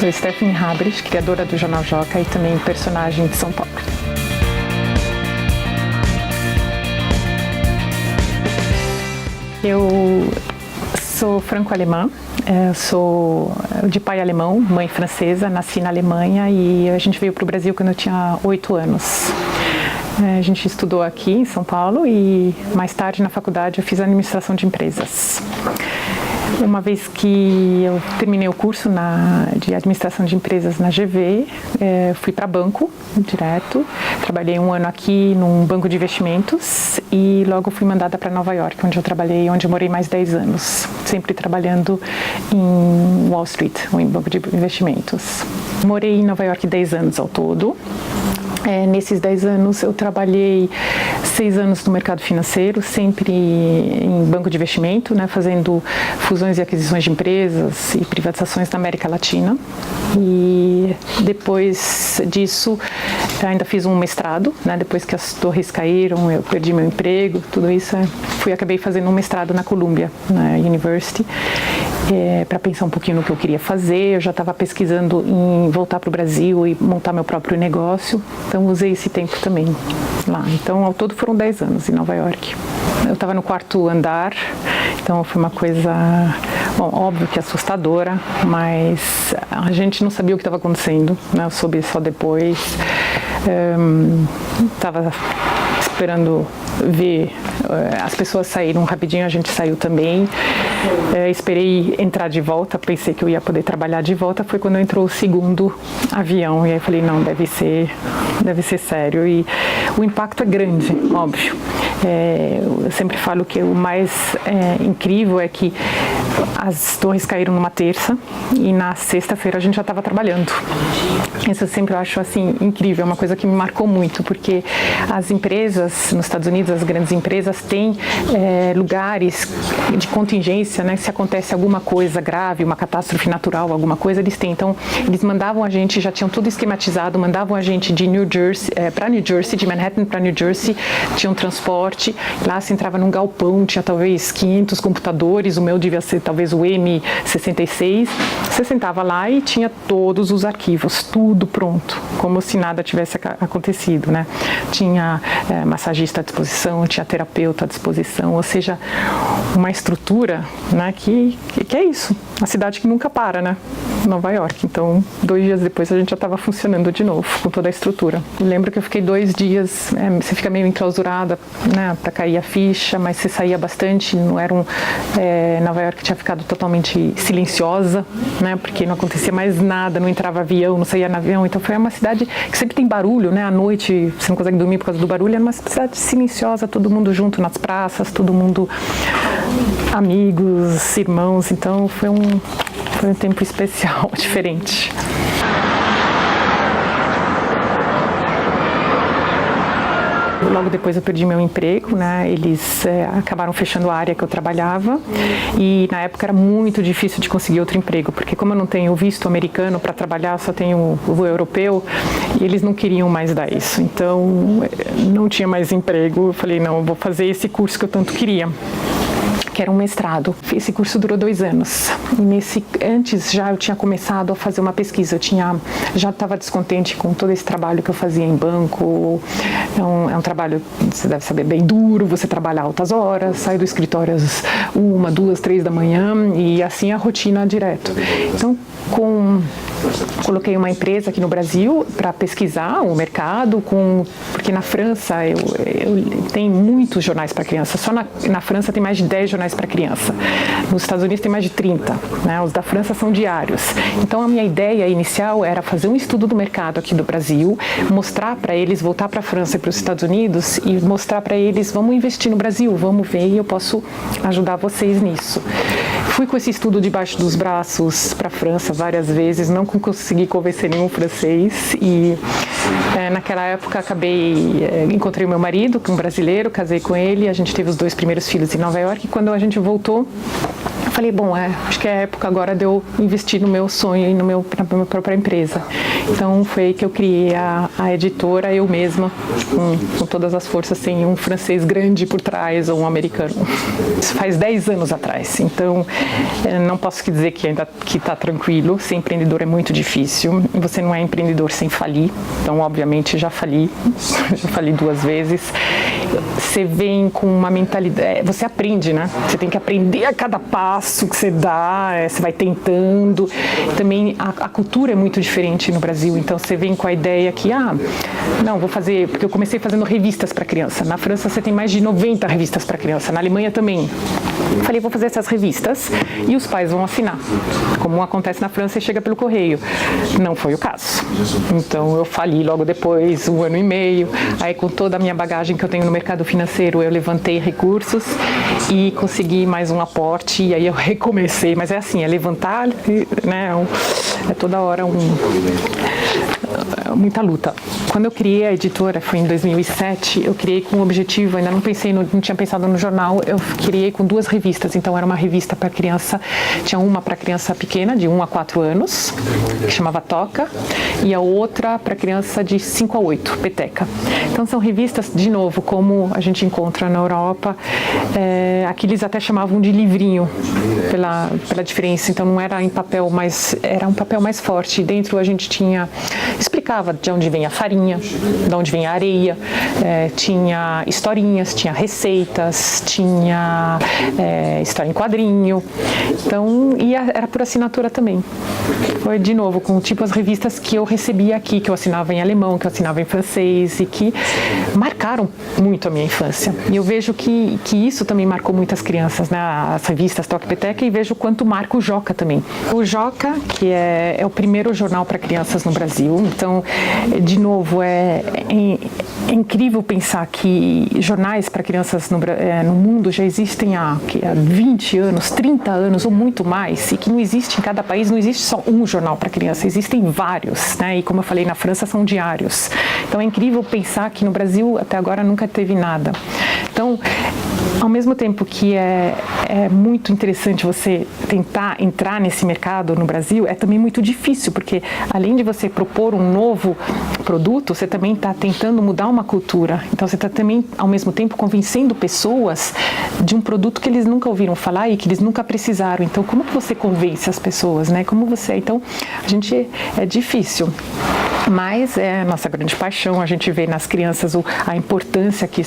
Sou Stephanie Habrich, criadora do Jornal Joca e também personagem de São Paulo. Eu sou franco-alemã, sou de pai alemão, mãe francesa, nasci na Alemanha e a gente veio para o Brasil quando eu tinha 8 anos. A gente estudou aqui em São Paulo e mais tarde na faculdade eu fiz administração de empresas. Uma vez que eu terminei o curso de administração de empresas na GV, fui para banco direto, trabalhei um ano aqui num banco de investimentos e logo fui mandada para Nova York, onde eu morei mais 10 anos, sempre trabalhando em Wall Street, ou em banco de investimentos. Morei em Nova York 10 anos ao todo. Nesses 10 anos eu trabalhei 6 anos no mercado financeiro, sempre em banco de investimento, fazendo fusões e aquisições de empresas e privatizações na América Latina. E depois disso ainda fiz um mestrado, depois que as torres caíram, eu perdi meu emprego, tudo isso, acabei fazendo um mestrado na Columbia University, para pensar um pouquinho no que eu queria fazer. Eu já estava pesquisando em voltar para o Brasil e montar meu próprio negócio, então usei esse tempo também lá. Então, ao todo foram 10 anos em Nova York. Eu estava no 4º andar, então foi uma coisa, óbvio que assustadora, mas a gente não sabia o que estava acontecendo, eu soube só depois. Estava esperando ver as pessoas saíram rapidinho, a gente saiu também. Esperei entrar de volta, pensei que eu ia poder trabalhar de volta. Foi quando entrou o 2º avião e aí falei, não, deve ser sério. E o impacto é grande, óbvio. Eu sempre falo que o mais incrível é que as torres caíram numa terça e na sexta-feira a gente já estava trabalhando. Isso eu sempre acho assim incrível, é uma coisa que me marcou muito, porque as empresas nos Estados Unidos, as grandes empresas têm lugares de contingência, se acontece alguma coisa grave, uma catástrofe natural, alguma coisa, eles têm. Então, eles mandavam a gente, já tinham tudo esquematizado, mandavam a gente de New Jersey para New Jersey, de Manhattan para New Jersey, tinha um transporte, lá se entrava num galpão, tinha talvez 500 computadores, o meu devia ser talvez o M66, você sentava lá e tinha todos os arquivos, tudo pronto, como se nada tivesse acontecido, Tinha massagista à disposição, tinha terapeuta à disposição, ou seja, uma estrutura, que é isso, a cidade que nunca para, Nova York. Então, 2 dias depois a gente já estava funcionando de novo, com toda a estrutura. Eu lembro que eu fiquei 2 dias, você fica meio enclausurada, para cair a ficha, mas você saía bastante, não era Nova York tinha ficado totalmente silenciosa, porque não acontecia mais nada, não entrava avião, não saía no avião, então foi uma cidade que sempre tem barulho, à noite você não consegue dormir por causa do barulho, é uma cidade silenciosa, todo mundo junto nas praças, todo mundo amigos, irmãos, então foi um tempo especial, diferente. Logo depois eu perdi meu emprego, Eles acabaram fechando a área que eu trabalhava e na época era muito difícil de conseguir outro emprego, porque como eu não tenho visto americano para trabalhar, só tenho o europeu, e eles não queriam mais dar isso. Então, não tinha mais emprego. Eu falei, não, eu vou fazer esse curso que eu tanto queria, que era um mestrado. Esse curso durou 2 anos. E antes já eu tinha começado a fazer uma pesquisa. Já estava descontente com todo esse trabalho que eu fazia em banco. É um trabalho, você deve saber, bem duro. Você trabalha altas horas, sai do escritório às 1, 2, 3 da manhã e assim a rotina direto. Então, coloquei uma empresa aqui no Brasil para pesquisar o mercado, porque na França tem muitos jornais para criança. Só na França tem mais de 10 jornais para criança. Nos Estados Unidos tem mais de 30. Os da França são diários. Então a minha ideia inicial era fazer um estudo do mercado aqui do Brasil, mostrar para eles, voltar para a França e para os Estados Unidos e mostrar para eles, vamos investir no Brasil, vamos ver e eu posso ajudar vocês nisso. Fui com esse estudo debaixo dos braços para a França várias vezes, não consegui convencer nenhum francês e naquela época encontrei o meu marido, que é um brasileiro, casei com ele, a gente teve os 2 primeiros filhos em Nova York e quando a gente voltou Eu falei, bom, acho que é a época agora de eu investir no meu sonho e na minha própria empresa. Então foi aí que eu criei a editora, eu mesma, com todas as forças, sem um francês grande por trás ou um americano. Isso faz 10 anos atrás, então não posso dizer que ainda está tranquilo. Ser empreendedor é muito difícil, você não é empreendedor sem falir, então obviamente já fali 2 vezes. Você vem com uma mentalidade, você aprende, né? Você tem que aprender a cada passo que você dá, você vai tentando. Também a cultura é muito diferente no Brasil, então você vem com a ideia que, não, vou fazer, porque eu comecei fazendo revistas para criança. Na França você tem mais de 90 revistas para criança, na Alemanha também. Eu falei, vou fazer essas revistas e os pais vão assinar. Como acontece na França, e chega pelo correio. Não foi o caso. Então eu fali logo depois, 1 ano e meio. Aí com toda a minha bagagem que eu tenho no mercado financeiro, eu levantei recursos e consegui mais um aporte. E aí eu recomecei. Mas é assim, é levantar, né? É toda hora muita luta. Quando eu criei a editora, foi em 2007, eu criei com um objetivo, ainda não tinha pensado no jornal, eu criei com 2 revistas, então era uma revista para criança, tinha uma para criança pequena, de 1 a 4 anos, que chamava Toca, e a outra para criança de 5 a 8, Peteca. Então são revistas, de novo, como a gente encontra na Europa, aqui eles até chamavam de livrinho, pela diferença, então não era em papel, mas era um papel mais forte, dentro a gente explicava de onde vem a farinha, de onde vem a areia, tinha historinhas, tinha receitas, tinha história em quadrinho, então, e era por assinatura também. Foi, de novo, com tipo as revistas que eu recebia aqui, que eu assinava em alemão, que eu assinava em francês e que marcaram muito a minha infância. E eu vejo que isso também marcou muitas crianças, né? As revistas Toca e Peteca, e vejo o quanto marca o Joca também. O Joca, que é o primeiro jornal para crianças no Brasil, então, de novo, é incrível pensar que jornais para crianças no mundo já existem há 20 anos, 30 anos ou muito mais, e que não existe em cada país, não existe só um jornal para criança, existem vários, né? E como eu falei, na França são diários. Então é incrível pensar que no Brasil até agora nunca teve nada. Então, ao mesmo tempo que é muito interessante você tentar entrar nesse mercado no Brasil, é também muito difícil, porque além de você propor um novo produto, você também está tentando mudar uma cultura. Então você está também, ao mesmo tempo, convencendo pessoas de um produto que eles nunca ouviram falar e que eles nunca precisaram. Então, como que você convence as pessoas, né? Então, é difícil. Mas é a nossa grande paixão, a gente vê nas crianças a importância que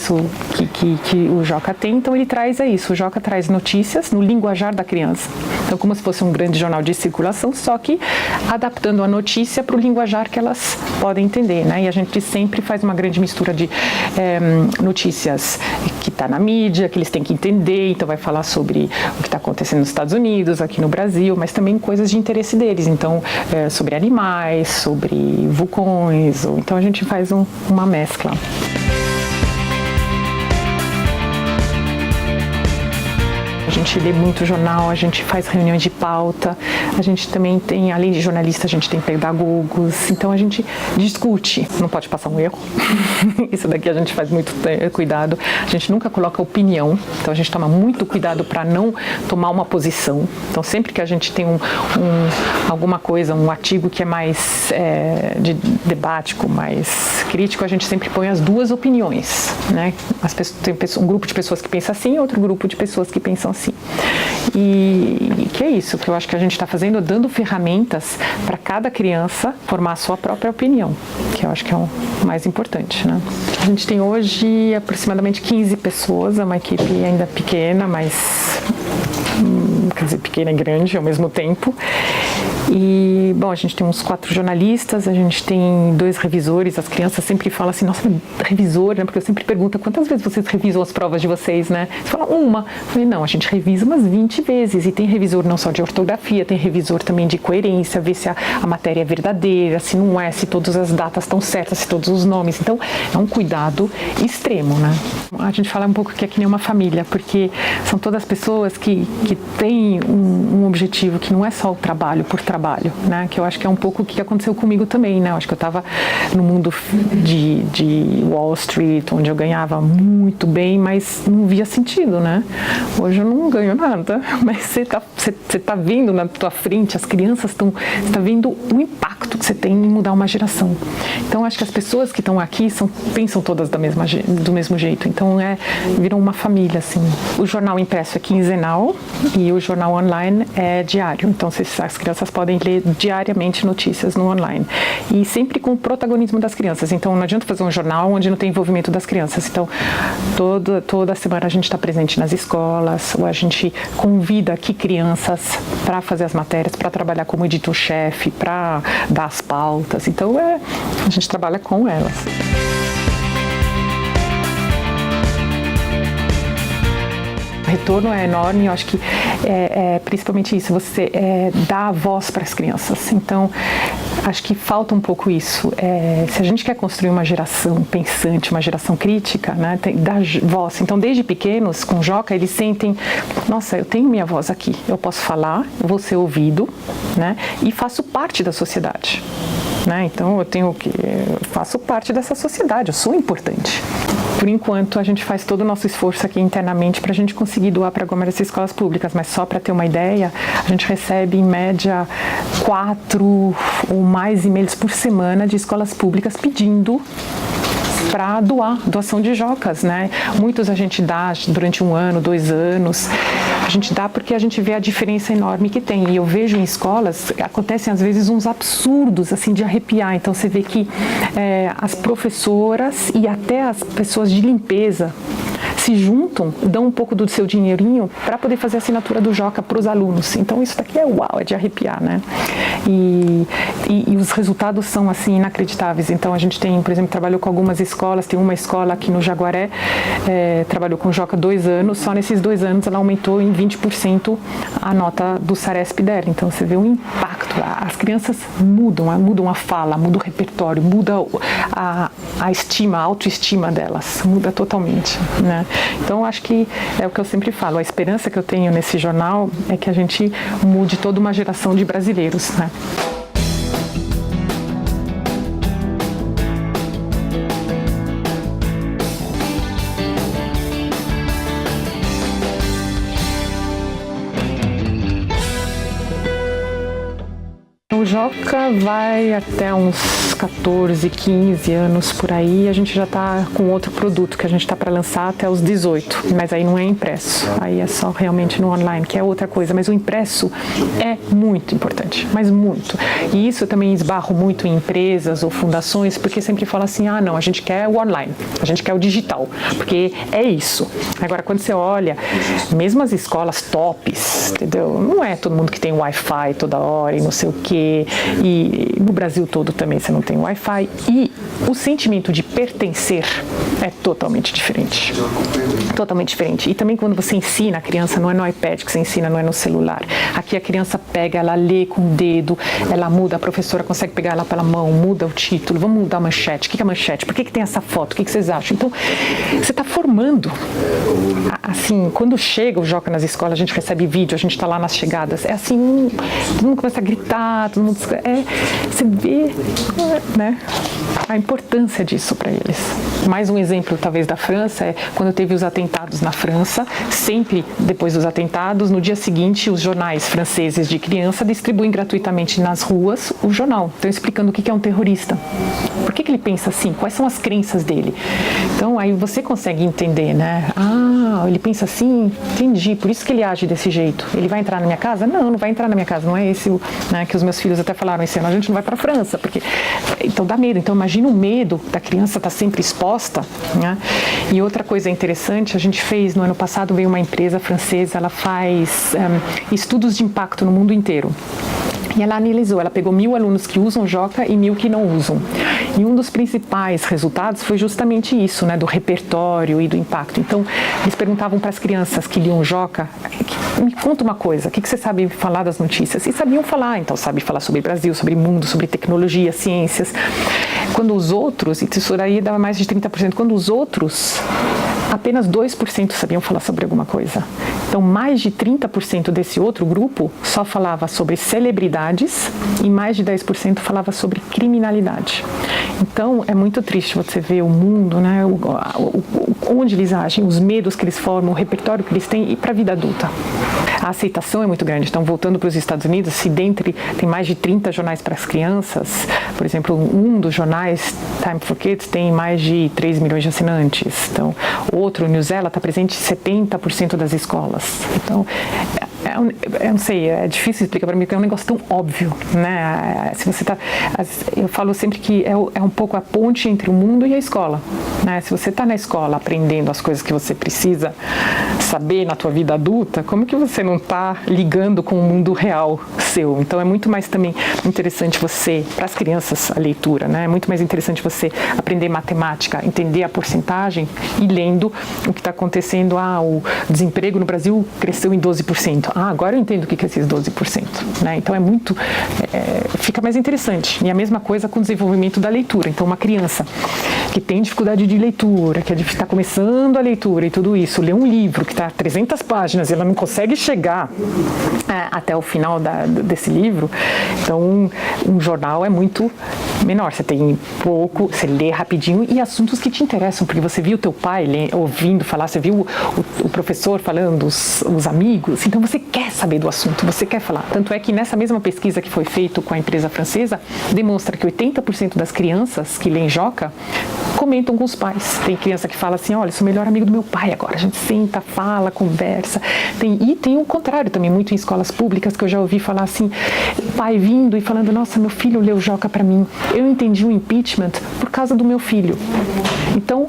o Joca tem, então ele traz isso, o Joca traz notícias no linguajar da criança, então como se fosse um grande jornal de circulação, só que adaptando a notícia para o linguajar que elas podem entender, né? E a gente sempre faz uma grande mistura de notícias que está na mídia, que eles têm que entender, então vai falar sobre o que está acontecendo nos Estados Unidos, aqui no Brasil, mas também coisas de interesse deles, então sobre animais, sobre vulcões, então a gente faz uma mescla. A gente lê muito jornal, a gente faz reuniões de pauta, a gente também tem, além de jornalista, a gente tem pedagogos, então a gente discute, não pode passar um erro, isso daqui a gente faz muito cuidado, a gente nunca coloca opinião, então a gente toma muito cuidado para não tomar uma posição, então sempre que a gente tem alguma coisa, um artigo que é mais de debate, mais crítico, a gente sempre põe as 2 opiniões, né? Tem um grupo de pessoas que pensa assim, outro grupo de pessoas que pensam assim. E que é isso que eu acho que a gente está fazendo, dando ferramentas para cada criança formar a sua própria opinião, que eu acho que é o mais importante, né? A gente tem hoje aproximadamente 15 pessoas, é uma equipe ainda pequena, mas quer dizer, pequena e grande ao mesmo tempo. E, bom, a gente tem uns 4 jornalistas, a gente tem 2 revisores, as crianças sempre falam assim, nossa, revisor, né? Porque eu sempre pergunto, quantas vezes vocês revisam as provas de vocês, né? Você fala, uma. Eu falei, não, a gente revisa umas 20 vezes, e tem revisor não só de ortografia, tem revisor também de coerência, ver se a matéria é verdadeira, se não é, se todas as datas estão certas, se todos os nomes. Então, é um cuidado extremo, né? A gente fala um pouco que é que nem uma família, porque são todas pessoas que têm um objetivo, que não é só o trabalho por trás, trabalho, né? Que eu acho que é um pouco o que aconteceu comigo também, né? Eu acho que eu estava no mundo de Wall Street, onde eu ganhava muito bem, mas não via sentido, né? Hoje eu não ganho nada, mas você tá vendo na tua frente, as crianças você está vendo o impacto que você tem em mudar uma geração. Então, acho que as pessoas que estão aqui pensam todas do mesmo jeito. Então, viram uma família, assim. O jornal impresso é quinzenal e o jornal online é diário. Então, as crianças podem ler diariamente notícias no online. E sempre com o protagonismo das crianças. Então, não adianta fazer um jornal onde não tem envolvimento das crianças. Então, toda semana a gente está presente nas escolas, ou a gente convida aqui crianças para fazer as matérias, para trabalhar como editor-chefe, para dar as pautas. Então, a gente trabalha com elas. O retorno é enorme, eu acho que principalmente isso, você dá voz para as crianças. Então, acho que falta um pouco isso. Se a gente quer construir uma geração pensante, uma geração crítica, né, dar voz. Então, desde pequenos, com o Joca, eles sentem, nossa, eu tenho minha voz aqui, eu posso falar, eu vou ser ouvido, né, e faço parte da sociedade. Né? Então, eu faço parte dessa sociedade, eu sou importante. Por enquanto, a gente faz todo o nosso esforço aqui internamente para a gente conseguir doar para alguma dessas escolas públicas, mas só para ter uma ideia, a gente recebe em média 4 ou mais e-mails por semana de escolas públicas pedindo para doação de jocas, né? Muitos a gente dá durante 1 ano, 2 anos. A gente dá porque a gente vê a diferença enorme que tem. E eu vejo em escolas, acontecem às vezes uns absurdos, assim, de arrepiar. Então você vê que as professoras e até as pessoas de limpeza se juntam, dão um pouco do seu dinheirinho para poder fazer a assinatura do Joca para os alunos. Então isso daqui é de arrepiar, né? E os resultados são, assim, inacreditáveis. Então a gente tem, por exemplo, trabalhou com algumas escolas, tem uma escola aqui no Jaguaré, trabalhou com o Joca 2 anos, só nesses 2 anos ela aumentou em 20% a nota do Saresp dela. Então você vê o impacto, as crianças mudam a fala, muda o repertório, muda a autoestima delas, muda totalmente, né? Então, acho que é o que eu sempre falo, a esperança que eu tenho nesse jornal é que a gente mude toda uma geração de brasileiros, né? O Joca vai até uns 14, 15 anos por aí, a gente já está com outro produto que a gente está para lançar até os 18, mas aí não é impresso, aí é só realmente no online, que é outra coisa, mas o impresso é muito importante, mas muito. E isso eu também esbarro muito em empresas ou fundações, porque sempre fala assim, não, a gente quer o online, a gente quer o digital, porque é isso. Agora, quando você olha, mesmo as escolas tops, entendeu? Não é todo mundo que tem Wi-Fi toda hora e não sei o quê, e no Brasil todo também você não tem Wi-Fi, e o sentimento de pertencer é totalmente diferente. Totalmente diferente. E também quando você ensina a criança, não é no iPad que você ensina, não é no celular. Aqui a criança pega, ela lê com o dedo, ela muda, a professora consegue pegar ela pela mão, muda o título, vamos mudar a manchete. O que é a manchete? Por que tem essa foto? O que vocês acham? Então, você está formando. Assim, quando chega o Joca nas escolas, a gente recebe vídeo, a gente está lá nas chegadas, é assim, todo mundo começa a gritar, todo mundo... você vê, né, a importância disso para eles. Mais um exemplo, talvez, da França, é quando teve os atentados na França, sempre depois dos atentados, no dia seguinte, os jornais franceses de criança distribuem gratuitamente nas ruas o jornal. Então, explicando o que é um terrorista. Por que ele pensa assim? Quais são as crenças dele? Então, aí você consegue entender, né? Ele pensa assim, entendi, por isso que ele age desse jeito. Ele vai entrar na minha casa? Não, não vai entrar na minha casa. Não é esse, né, que os meus filhos até falaram esse ano, a gente não vai para a França, porque... Então, dá medo. Então, imagina o medo da criança estar sempre exposta, né? E outra coisa interessante, a gente fez, no ano passado, veio uma empresa francesa, ela faz estudos de impacto no mundo inteiro. E ela analisou, ela pegou 1.000 alunos que usam Joca e 1.000 que não usam. E um dos principais resultados foi justamente isso, né, do repertório e do impacto. Então, eles perguntavam para as crianças que liam Joca, me conta uma coisa, o que você sabe falar das notícias? E sabiam falar, então sabe falar sobre Brasil, sobre mundo, sobre tecnologia, ciências. Quando os outros, e isso daí dava mais de 30%, quando os outros apenas 2% sabiam falar sobre alguma coisa. Então, mais de 30% desse outro grupo só falava sobre celebridades e mais de 10% falava sobre criminalidade. Então, é muito triste você ver o mundo, né, onde eles agem, os medos que eles formam, o repertório que eles têm e para a vida adulta. A aceitação é muito grande. Então, voltando para os Estados Unidos, se dentre tem mais de 30 jornais para as crianças, por exemplo, um dos jornais, Time for Kids, tem mais de 3 milhões de assinantes. Então, outro, New Zealand, está presente em 70% das escolas. Então, eu não sei, é difícil explicar para mim, porque é um negócio tão óbvio, né? Se você eu falo sempre que é um pouco a ponte entre o mundo e a escola, né? Se você está na escola aprendendo as coisas que você precisa saber na tua vida adulta, como que você não está ligando com o mundo real seu? Então é muito mais também interessante você, para as crianças, a leitura, né? É muito mais interessante você aprender matemática, entender a porcentagem e lendo o que está acontecendo. O desemprego no Brasil cresceu em 12%. Agora eu entendo o que é esses 12%, né? Então fica mais interessante. E a mesma coisa com o desenvolvimento da leitura. Então uma criança que tem dificuldade de leitura, que está começando a leitura e tudo isso, lê um livro que está 300 páginas e ela não consegue chegar até o final desse livro, então um jornal é muito menor. Você tem pouco, você lê rapidinho e assuntos que te interessam, porque você viu o teu pai ouvindo falar, você viu o professor falando, os amigos, então você quer saber do assunto, você quer falar. Tanto é que nessa mesma pesquisa que foi feita com a empresa francesa, demonstra que 80% das crianças que leem Joca comentam com os pais. Tem criança que fala assim, olha, sou o melhor amigo do meu pai agora, a gente senta, fala, conversa. E tem o contrário também, muito em escolas públicas, que eu já ouvi falar assim, pai vindo e falando, nossa, meu filho leu Joca para mim, eu entendi o impeachment por causa do meu filho. Então,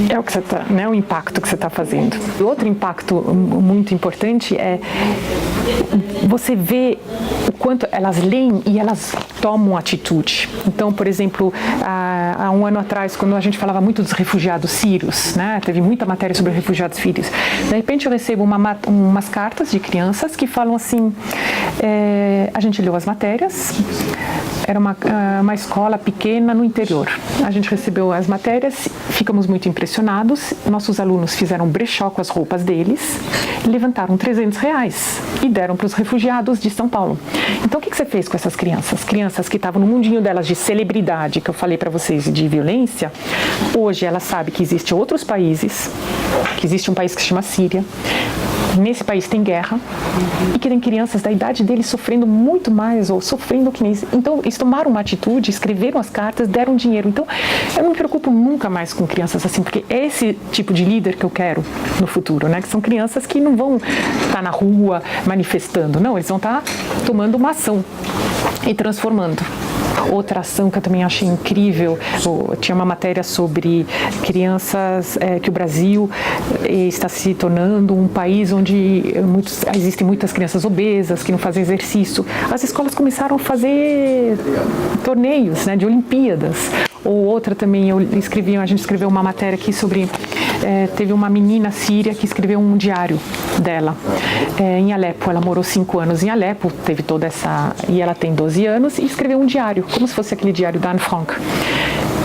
é o que você tá, né, o impacto que você está fazendo. E outro impacto muito importante é você ver o quanto elas leem e elas tomam atitude. Então, por exemplo, há um ano atrás, quando a gente falava muito dos refugiados sírios, né, teve muita matéria sobre refugiados sírios, de repente eu recebo umas cartas de crianças que falam assim, a gente leu as matérias, era uma escola pequena no interior. A gente recebeu as matérias, ficamos muito impressionados, nossos alunos fizeram brechó com as roupas deles, levantaram R$300 e deram para os refugiados de São Paulo. Então, o que você fez com essas crianças? Crianças que estavam no mundinho delas de celebridade, que eu falei para vocês, de violência, hoje ela sabe que existem outros países, que existe um país que se chama Síria, nesse país tem guerra e que tem crianças da idade deles sofrendo muito mais ou sofrendo que nem isso. Então, eles tomaram uma atitude, escreveram as cartas, deram dinheiro. Então, eu não me preocupo nunca mais com crianças assim, porque é esse tipo de líder que eu quero no futuro, né? Que são crianças que não vão estar na rua manifestando, não, eles vão estar tomando uma ação e transformando. Outra ação que eu também achei incrível, tinha uma matéria sobre crianças, que o Brasil está se tornando um país onde existem muitas crianças obesas, que não fazem exercício. As escolas começaram a fazer torneios, né, de Olimpíadas. Ou outra também, a gente escreveu uma matéria aqui sobre, teve uma menina síria que escreveu um diário dela em Alepo. Ela morou 5 anos em Alepo, teve toda essa, e ela tem 12 anos, e escreveu um diário, como se fosse aquele diário da Anne Frank.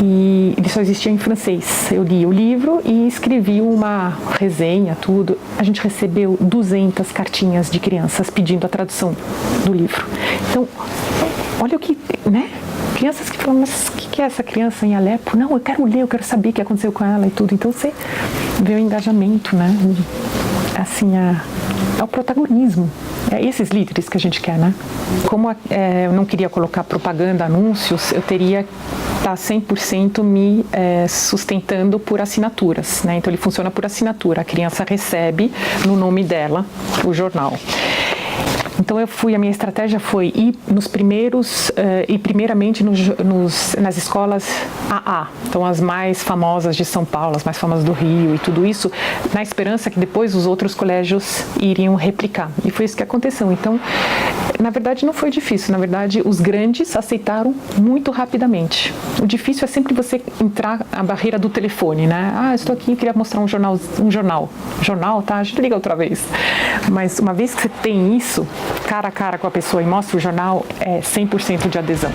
E ele só existia em francês. Eu li o livro e escrevi uma resenha, tudo. A gente recebeu 200 cartinhas de crianças pedindo a tradução do livro. Então, olha o que, né? Crianças que falam, mas o que é essa criança em Alepo? Não, eu quero ler, eu quero saber o que aconteceu com ela e tudo. Então você vê o engajamento, né? Assim, é o protagonismo. É esses líderes que a gente quer, né? Como eu não queria colocar propaganda, anúncios, eu teria que estar 100% me sustentando por assinaturas, né? Então ele funciona por assinatura. A criança recebe no nome dela o jornal. Então a minha estratégia foi ir nos primeiros, e primeiramente nas escolas AA, então as mais famosas de São Paulo, as mais famosas do Rio e tudo isso, na esperança que depois os outros colégios iriam replicar. E foi isso que aconteceu. Então, na verdade não foi difícil, na verdade os grandes aceitaram muito rapidamente. O difícil é sempre você entrar a barreira do telefone, né? Estou aqui, queria mostrar um jornal. Jornal, tá? A gente liga outra vez. Mas uma vez que você tem isso, cara a cara com a pessoa e mostra o jornal, é 100% de adesão.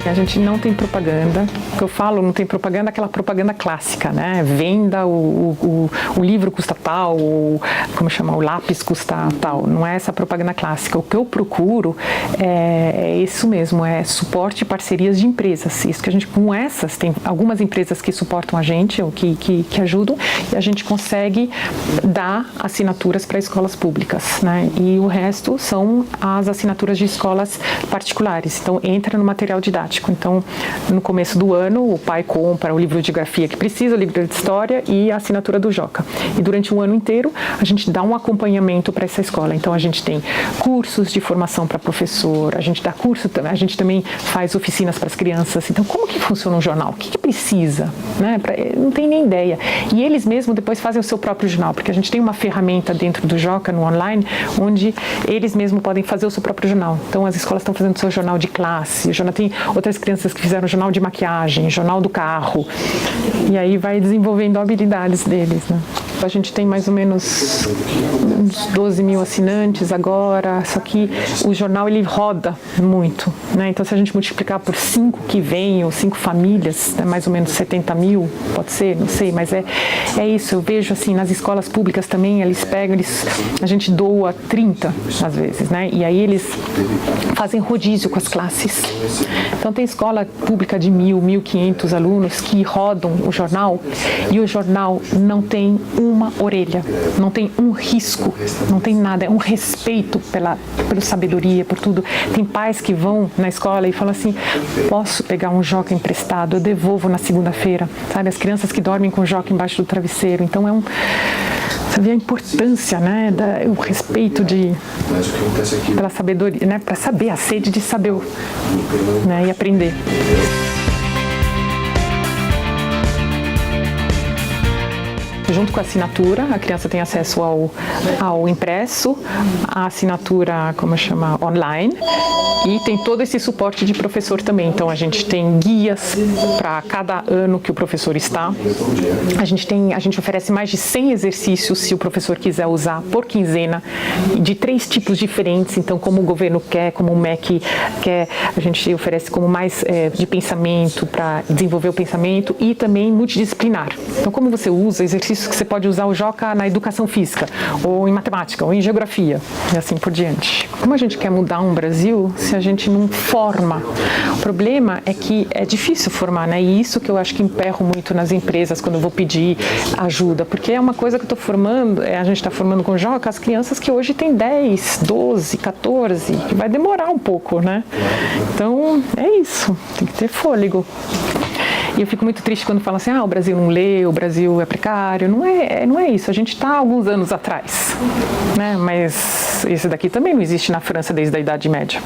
a gente não tem propaganda. O que eu falo, não tem propaganda, aquela propaganda clássica, né? Venda, o livro custa tal, o lápis custa tal. Não é essa propaganda clássica. O que eu procuro é isso mesmo, é suporte e parcerias de empresas. Isso que a gente, com essas, tem algumas empresas que suportam a gente, ou que ajudam, e a gente consegue dar assinaturas para escolas públicas, né? E o resto são as assinaturas de escolas particulares. Então, entra no material didático. Então, no começo do ano, o pai compra o livro de grafia que precisa, o livro de história e a assinatura do Joca. E durante um ano inteiro, a gente dá um acompanhamento para essa escola. Então, a gente tem cursos de formação para professor, a gente dá curso, a gente também faz oficinas para as crianças. Então, como que funciona um jornal? O que precisa? Né? Não tem nem ideia. E eles mesmos depois fazem o seu próprio jornal, porque a gente tem uma ferramenta dentro do Joca, no online, onde eles mesmos podem fazer o seu próprio jornal. Então, as escolas estão fazendo o seu jornal de classe, já tem outras crianças que fizeram jornal de maquiagem, jornal do carro, e aí vai desenvolvendo habilidades deles, né? A gente tem mais ou menos uns 12 mil assinantes agora, só que o jornal ele roda muito, né? Então, se a gente multiplicar por 5 que vêm, ou 5 famílias, é mais ou menos 70 mil, pode ser, não sei, mas é isso. Eu vejo assim, nas escolas públicas também, a gente doa 30 às vezes, né? E aí eles fazem rodízio com as classes. Então, tem escola pública de 1.000, 1.500 alunos que rodam o jornal, e o jornal não tem uma orelha, não tem um risco, não tem nada, é um respeito pela sabedoria, por tudo. Tem pais que vão na escola e falam assim: posso pegar um Joca emprestado, eu devolvo na segunda-feira, sabe? As crianças que dormem com o Joca embaixo do travesseiro. Então você vê a importância, né, o respeito pela sabedoria, né, para saber, a sede de saber, né, e aprender. Junto com a assinatura, a criança tem acesso ao impresso, a assinatura, online, e tem todo esse suporte de professor também. Então, a gente tem guias para cada ano que o professor está. A gente oferece mais de 100 exercícios, se o professor quiser usar, por quinzena, de 3 tipos diferentes. Então, como o governo quer, como o MEC quer, a gente oferece como mais de pensamento, para desenvolver o pensamento, e também multidisciplinar. Então, como você usa exercícios que você pode usar o Joca na educação física, ou em matemática, ou em geografia, e assim por diante. Como a gente quer mudar um Brasil se a gente não forma? O problema é que é difícil formar, né? E isso que eu acho que emperro muito nas empresas quando eu vou pedir ajuda, porque é uma coisa que eu estou formando, a gente está formando com o Joca as crianças que hoje têm 10, 12, 14, que vai demorar um pouco, né? Então, é isso, tem que ter fôlego. E eu fico muito triste quando falam assim: o Brasil não lê, o Brasil é precário. Não é isso, a gente está há alguns anos atrás, né? Mas esse daqui também não existe na França desde a Idade Média.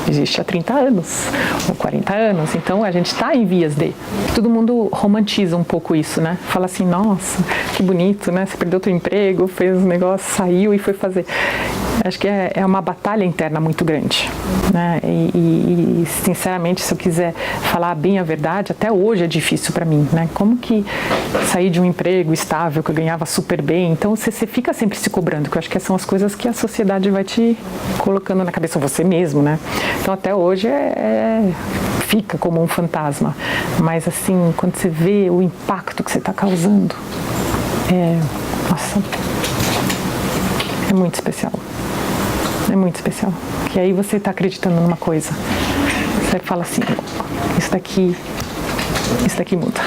Existe há 30 anos, ou 40 anos, então a gente está em vias de. Todo mundo romantiza um pouco isso, né? Fala assim: nossa, que bonito, né? Você perdeu teu emprego, fez um negócio, saiu e foi fazer. Acho que é uma batalha interna muito grande, né? E sinceramente, se eu quiser falar bem a verdade, até hoje é difícil para mim, né? Como que sair de um emprego estável, que eu ganhava super bem, então você fica sempre se cobrando, que eu acho que são as coisas que a sociedade vai te colocando na cabeça, você mesmo, né? Então até hoje fica como um fantasma, mas assim, quando você vê o impacto que você está causando, nossa, é muito especial. É muito especial. Que aí você está acreditando numa coisa. Você fala assim: isso daqui muda.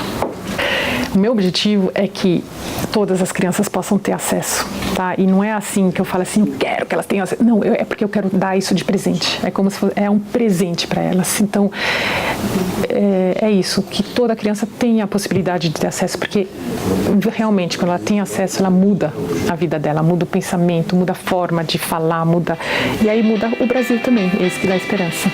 O meu objetivo é que todas as crianças possam ter acesso, tá? E não é assim que eu falo assim: eu quero que elas tenham acesso. Não, é porque eu quero dar isso de presente. É como se fosse um presente para elas. Então, é isso, que toda criança tenha a possibilidade de ter acesso, porque realmente, quando ela tem acesso, ela muda a vida dela, muda o pensamento, muda a forma de falar, muda. E aí muda o Brasil também, é isso que dá esperança.